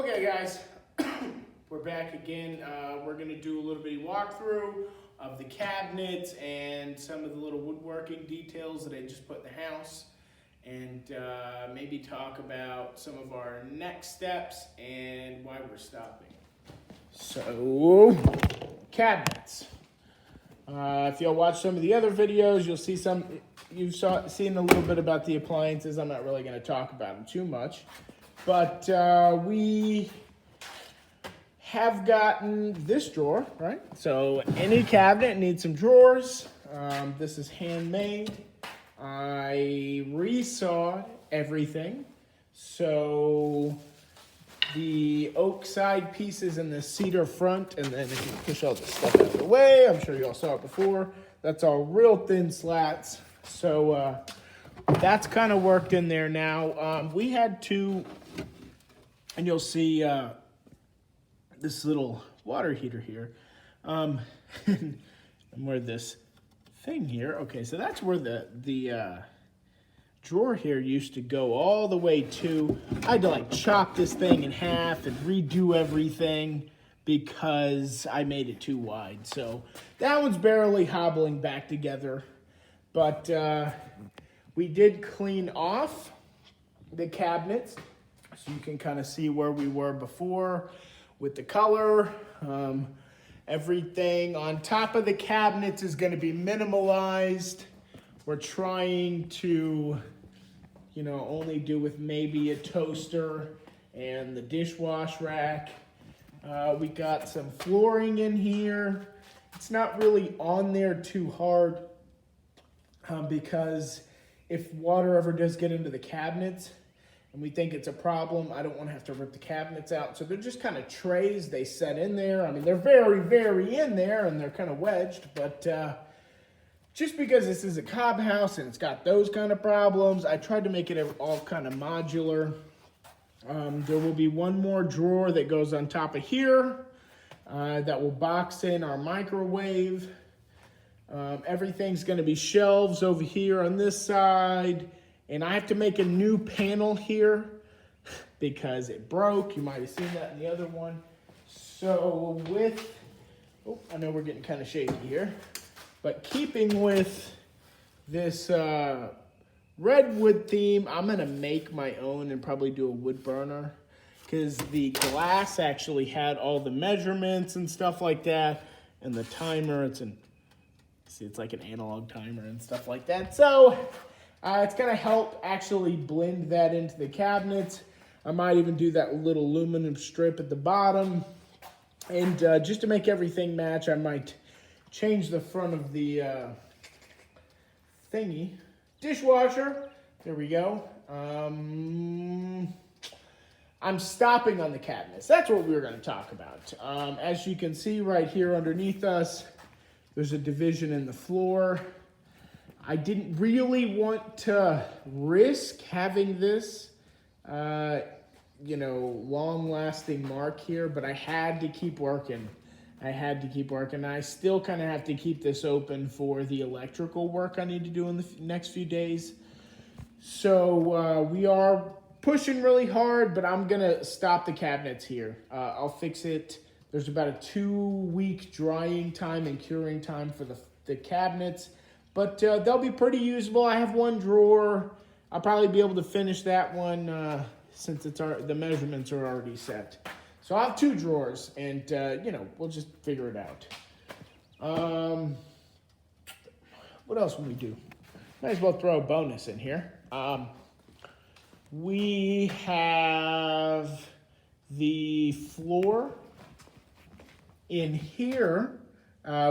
Okay, guys, we're back again. We're going to do a little bitty walkthrough of the cabinets and some of the little woodworking details that I just put in the house, and maybe talk about some of our next steps and why we're stopping. So, cabinets. If y'all watch some of the other videos, you'll see seen a little bit about the appliances. I'm not really going to talk about them too much. But we have gotten this drawer, right? So any cabinet needs some drawers. This is handmade. I resawed everything. So the oak side pieces and the cedar front, and then if you push all this stuff out of the way, I'm sure you all saw it before, that's all real thin slats. So that's kind of worked in there now. We had to... And you'll see this little water heater here. And where this thing here, okay, so that's where the drawer here used to go all the way to. I had to like chop this thing in half and redo everything because I made it too wide. So that one's barely hobbling back together. But we did clean off the cabinets. So you can kind of see where we were before with the color. Everything on top of the cabinets is going to be minimalized. We're trying to, only do with maybe a toaster and the dishwash rack. We got some flooring in here. It's not really on there too hard because if water ever does get into the cabinets, and we think it's a problem, I don't want to have to rip the cabinets out. So they're just kind of trays they set in there. I mean, they're very, very in there, and they're kind of wedged. But just because this is a cob house and it's got those kind of problems, I tried to make it all kind of modular. There will be one more drawer that goes on top of here that will box in our microwave. Everything's going to be shelves over here on this side. And I have to make a new panel here because it broke. You might have seen that in the other one. So I know we're getting kind of shaky here. But keeping with this redwood theme, I'm going to make my own and probably do a wood burner. Because the glass actually had all the measurements and stuff like that. And the timer, it's like an analog timer and stuff like that. So... it's going to help actually blend that into the cabinets. I might even do that little aluminum strip at the bottom. And just to make everything match, I might change the front of the thingy. Dishwasher. There we go. I'm stopping on the cabinets. That's what we were going to talk about. As you can see right here underneath us, there's a division in the floor. I didn't really want to risk having this, long-lasting mark here, but I had to keep working. I still kind of have to keep this open for the electrical work I need to do in the next few days. So we are pushing really hard, but I'm going to stop the cabinets here. I'll fix it. There's about a 2-week drying time and curing time for the cabinets. But they'll be pretty usable. I have one drawer. I'll probably be able to finish that one since the measurements are already set. So I'll have 2 drawers, and we'll just figure it out. What else will we do? Might as well throw a bonus in here. We have the floor in here.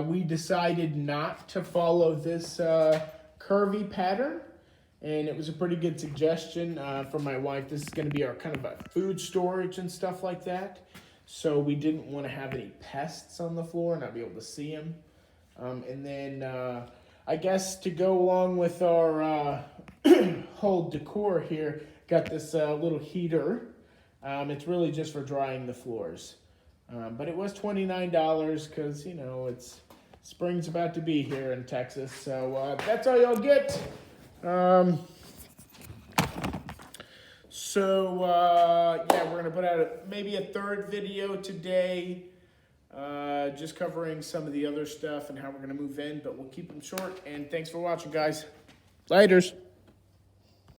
We decided not to follow this curvy pattern, and it was a pretty good suggestion from my wife. This is going to be our kind of a food storage and stuff like that, so we didn't want to have any pests on the floor and not be able to see them. And then I guess to go along with our whole decor here, got this little heater. It's really just for drying the floors. But it was $29 because, it's spring's about to be here in Texas. So that's all y'all get. So, yeah, we're going to put out maybe a third video today, just covering some of the other stuff and how we're going to move in, but we'll keep them short. And thanks for watching, guys. Laters.